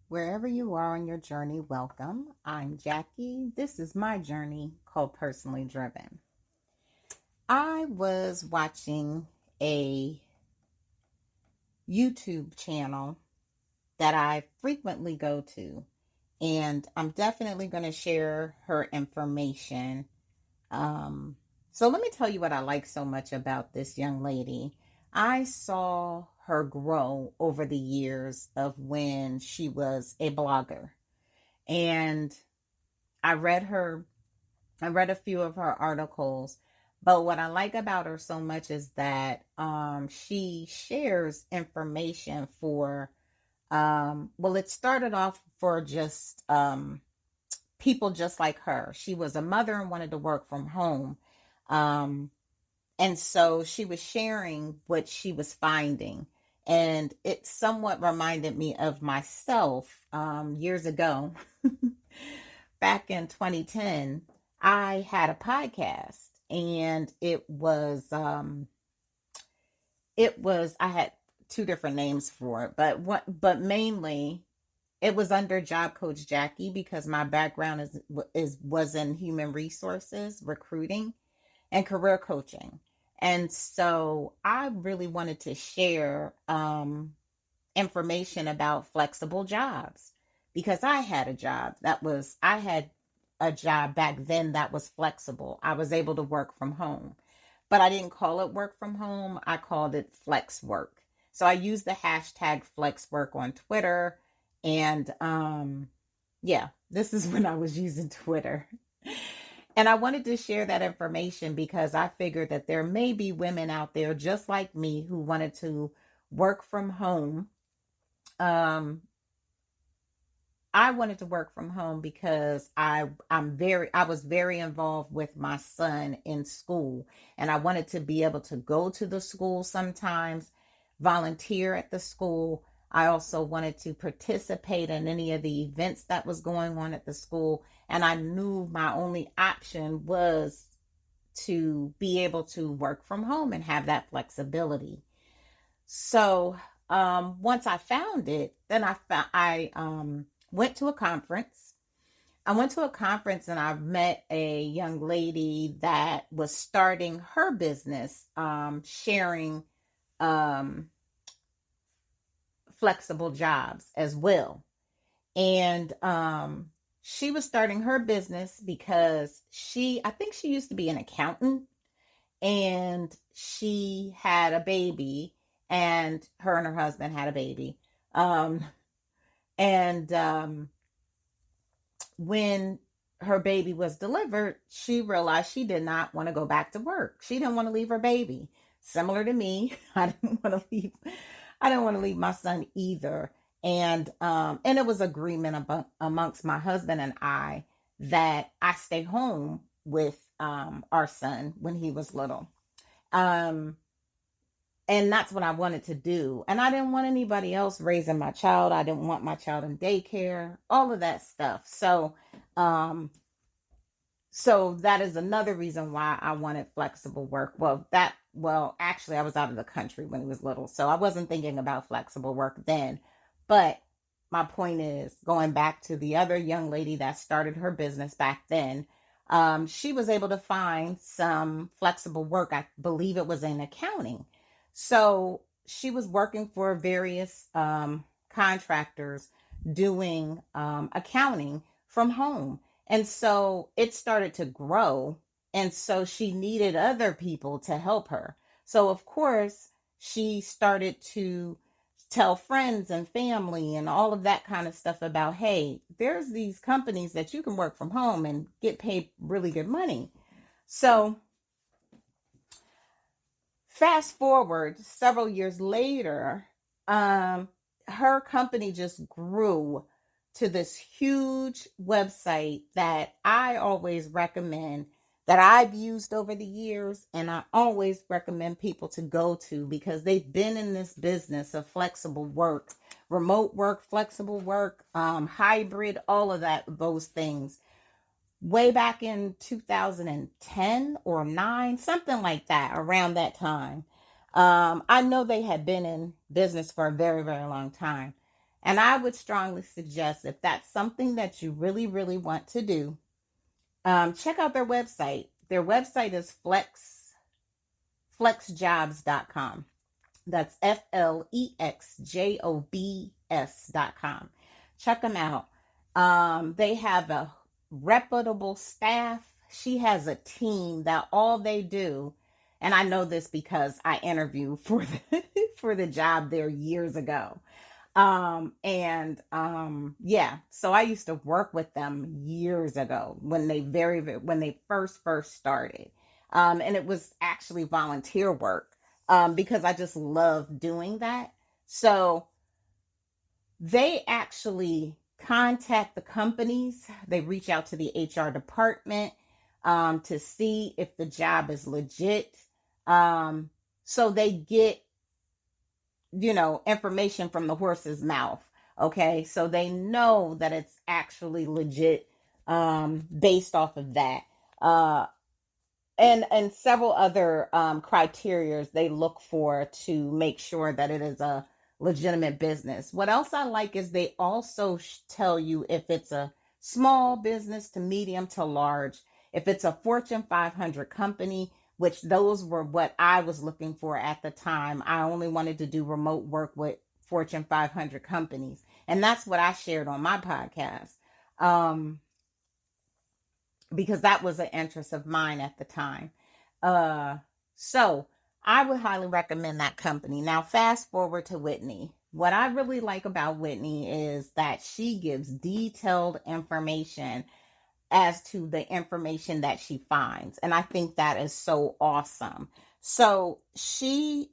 Wherever you are on your journey, welcome. I'm Jackie. This is my journey called Personally Driven. I was watching a YouTube channel that I frequently go to, and I'm definitely going to share her information. Um, so, let me tell you what I like so much about this young lady. I saw her grow over the years of when she was a blogger. And I read her, I read a few of her articles, but what I like about her so much is that she shares information for, well, it started off for just people just like her. She was a mother and wanted to work from home. Um, and so she was sharing what she was finding. And it somewhat reminded me of myself years ago. Back in 2010, I had a podcast, and it was I had two different names for it, but mainly it was under Job Coach Jackie because my background is was in human resources, recruiting, and career coaching. And so I really wanted to share information about flexible jobs because I had a job back then that was flexible. I was able to work from home, but I didn't call it work from home. I called it flex work. So I used the hashtag flex work on Twitter. And yeah, this is when I was using Twitter. And I wanted to share that information because I figured that there may be women out there just like me who wanted to work from home. um I wanted to work from home because I was very involved with my son in school, and I wanted to be able to go to the school sometimes, volunteer at the school. I also wanted to participate in any of the events that was going on at the school, and I knew my only option was to be able to work from home and have that flexibility. So once I found it, then I went to a conference. I went to a conference and I met a young lady that was starting her business, sharing um, flexible jobs as well. And she was starting her business because I think she used to be an accountant, and she had a baby, and her husband had a baby. Um, and when her baby was delivered, she realized she did not want to go back to work. She didn't want to leave her baby. Similar to me, I didn't want to leave my son either. And it was agreement amongst my husband and I that I stay home with our son when he was little. Um, and that's what I wanted to do. And I didn't want anybody else raising my child. I didn't want my child in daycare, all of that stuff. Um, so that is another reason why I wanted flexible work. Actually, I was out of the country when he was little, so I wasn't thinking about flexible work then. But my point is, going back to the other young lady that started her business back then, she was able to find some flexible work. I believe it was in accounting. So she was working for various contractors doing accounting from home. And so it started to grow. And so she needed other people to help her. So, of course, she started to tell friends and family and all of that kind of stuff about, hey, there's these companies that you can work from home and get paid really good money. So, fast forward several years later, um, her company just grew to this huge website that I always recommend, that I've used over the years, and I always recommend people to go to because they've been in this business of flexible work, remote work, flexible work, hybrid, all of that, those things way back in 2010 or 9, something like that, around that time. I know they had been in business for a very, very long time. And I would strongly suggest, if that's something that you really, really want to do, check out their website. Their website is flexjobs.com. That's FLEXJOBS.com. Check them out. They have a reputable staff. She has a team that all they do, and I know this because I interviewed for for the job there years ago. Yeah, so I used to work with them years ago when they when they first started. And it was actually volunteer work, because I just love doing that. So they actually contact the companies, they reach out to the HR department, to see if the job is legit. Um, so they get, information from the horse's mouth. Okay. So they know that it's actually legit, based off of that. Uh, and several other criterias they look for to make sure that it is a legitimate business. What else I like is they also tell you if it's a small business to medium to large, if it's a Fortune 500 company, which those were what I was looking for at the time. I only wanted to do remote work with Fortune 500 companies, and that's what I shared on my podcast. Um, because that was an interest of mine at the time. Uh, so I would highly recommend that company. Now, fast forward to Whitney. What I really like about Whitney is that she gives detailed information as to the information that she finds. And I think that is so awesome. So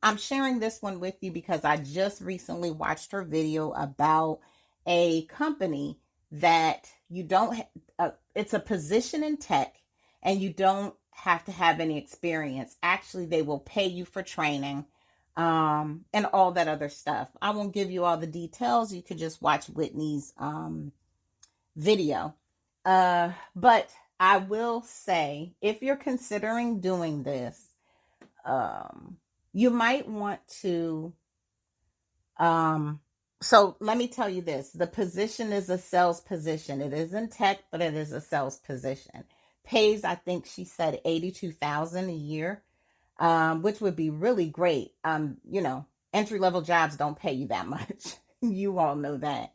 I'm sharing this one with you because I just recently watched her video about a company that you don't, it's a position in tech, and you don't have to have any experience. Actually, they will pay you for training, and all that other stuff. I won't give you all the details. You could just watch Whitney's, video. But I will say, if you're considering doing this, you might want to. Um, so let me tell you this: the position is a sales position. It isn't tech, but it is a sales position. Pays, I think she said 82,000 a year, which would be really great. Entry level jobs don't pay you that much. You all know that.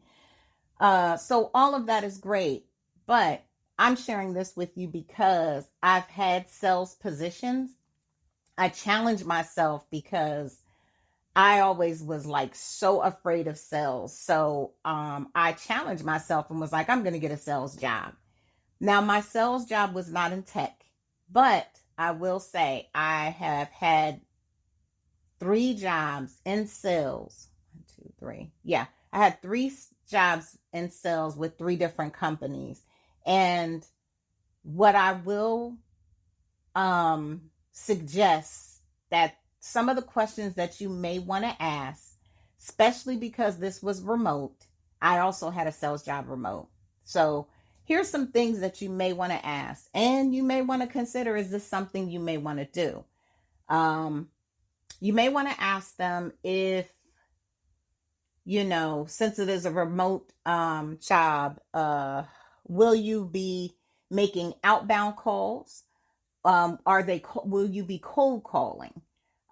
So all of that is great, but I'm sharing this with you because I've had sales positions. I challenge myself because I always was like so afraid of sales. So I challenged myself and was like, I'm going to get a sales job. Now, my sales job was not in tech, but I will say I have had 3 jobs in sales. 1, 2, 3. Yeah, I had 3 jobs in sales with 3 different companies. And what I will suggest, that some of the questions that you may want to ask, especially because this was remote. I also had a sales job remote. So here's some things that you may want to ask, and you may want to consider, is this something you may want to do? You may want to ask them if, since it is a remote job, will you be making outbound calls? Will you be cold calling?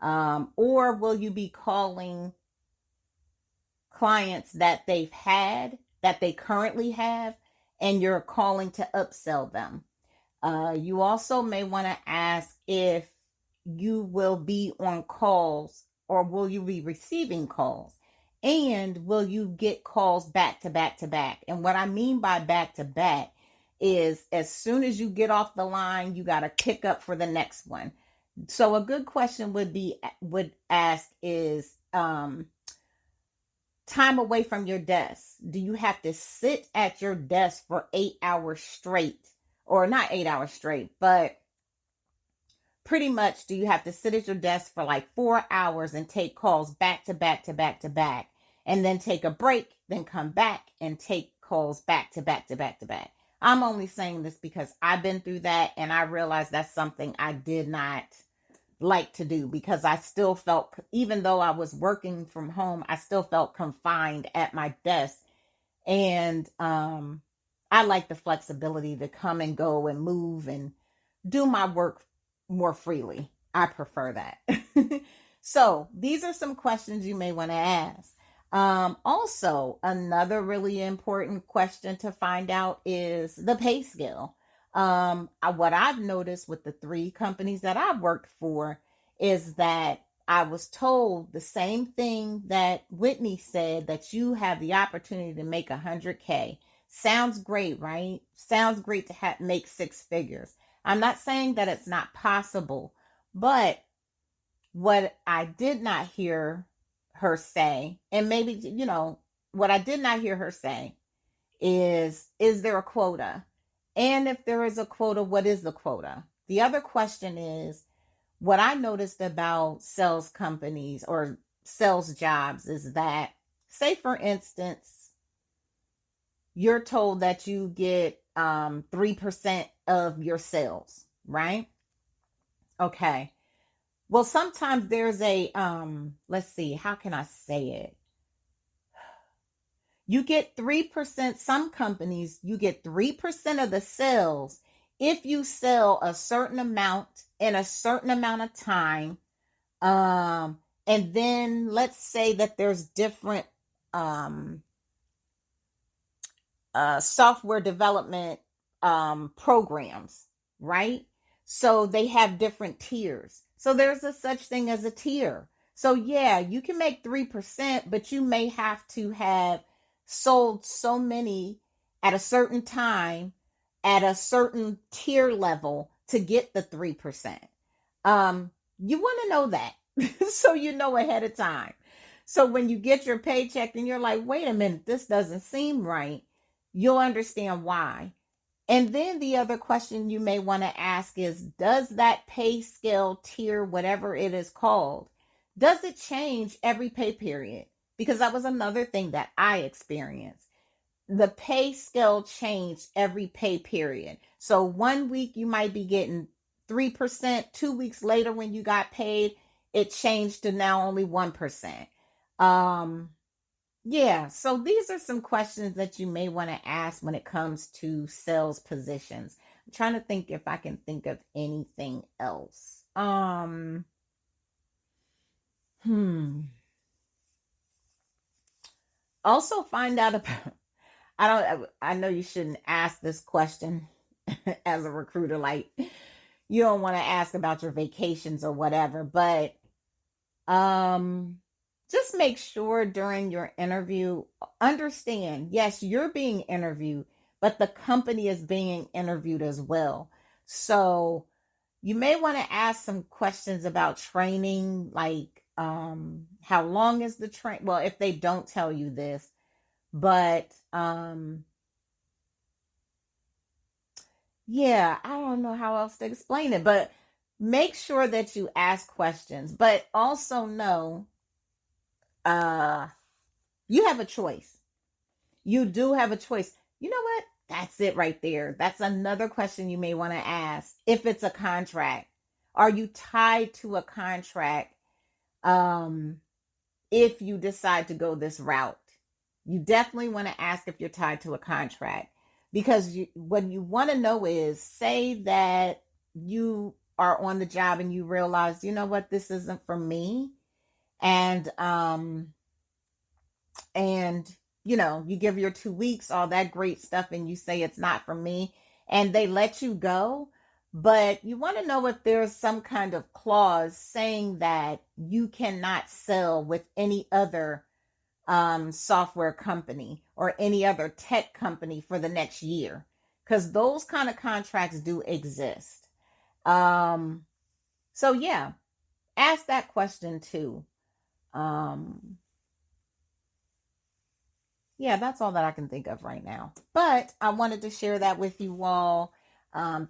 Or will you be calling clients that that they currently have, and you're calling to upsell them? You also may want to ask if you will be on calls, or will you be receiving calls? And will you get calls back to back to back? And what I mean by back to back is, as soon as you get off the line, you got to pick up for the next one. So a good question would ask is, time away from your desk. Do you have to sit at your desk for 8 hours straight? Or not 8 hours straight, but pretty much, do you have to sit at your desk for like 4 hours and take calls back to back to back to back, and then take a break, then come back and take calls back to back to back to back? I'm only saying this because I've been through that, and I realized that's something I did not like to do, because I still felt, even though I was working from home, I still felt confined at my desk. And I like the flexibility to come and go and move and do my work more freely. I prefer that. So these are some questions you may want to ask. Also, another really important question to find out is the pay scale. What I've noticed with the three companies that I've worked for is that I was told the same thing that Whitney said, that you have the opportunity to make 100K. Sounds great, right? Sounds great to make six figures. I'm not saying that it's not possible, but what I did not hear her say, and maybe, what I did not hear her say is there a quota? And if there is a quota, what is the quota? The other question is, what I noticed about sales companies or sales jobs is that, say for instance, you're told that you get 3% of your sales, right? Okay. Well, sometimes there's a let's see, how can I say it? You get 3%, some companies, you get 3% of the sales if you sell a certain amount in a certain amount of time. And then let's say that there's different um software development programs, right? So they have different tiers. So there's a such thing as a tier. So yeah, you can make 3%, but you may have to have sold so many at a certain time at a certain tier level to get the 3%. You want to know that. So you know ahead of time. So when you get your paycheck and you're like, wait a minute, this doesn't seem right, you'll understand why. And then the other question you may want to ask is, does that pay scale tier, whatever it is called, does it change every pay period? Because that was another thing that I experienced. The pay scale changed every pay period. So one week you might be getting 3%. 2 weeks later, when you got paid, it changed to now only 1%. Um, yeah, so these are some questions that you may want to ask when it comes to sales positions. I'm trying to think if I can think of anything else. Hmm. Also find out about, I know you shouldn't ask this question as a recruiter, like you don't want to ask about your vacations or whatever, but um just make sure during your interview, understand, yes, you're being interviewed, but the company is being interviewed as well. So you may want to ask some questions about training, like how long is the train, well, if they don't tell you this, but yeah, I don't know how else to explain it, but make sure that you ask questions, but also know uh you have a choice. You do have a choice. You know what? That's it right there. That's another question you may want to ask. If it's a contract, are you tied to a contract? Um, if you decide to go this route, you definitely want to ask if you're tied to a contract, because what you want to know is, say that you are on the job and you realize, you know what, this isn't for me, and and you give your 2 weeks, all that great stuff, and you say it's not for me, and they let you go. But you want to know if there's some kind of clause saying that you cannot sell with any other software company or any other tech company for the next year, because those kind of contracts do exist. um so yeah, ask that question too. um yeah, that's all that I can think of right now. But I wanted to share that with you all.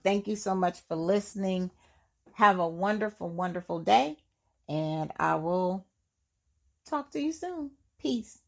Thank you so much for listening. Have a wonderful, wonderful day, and I will talk to you soon. Peace.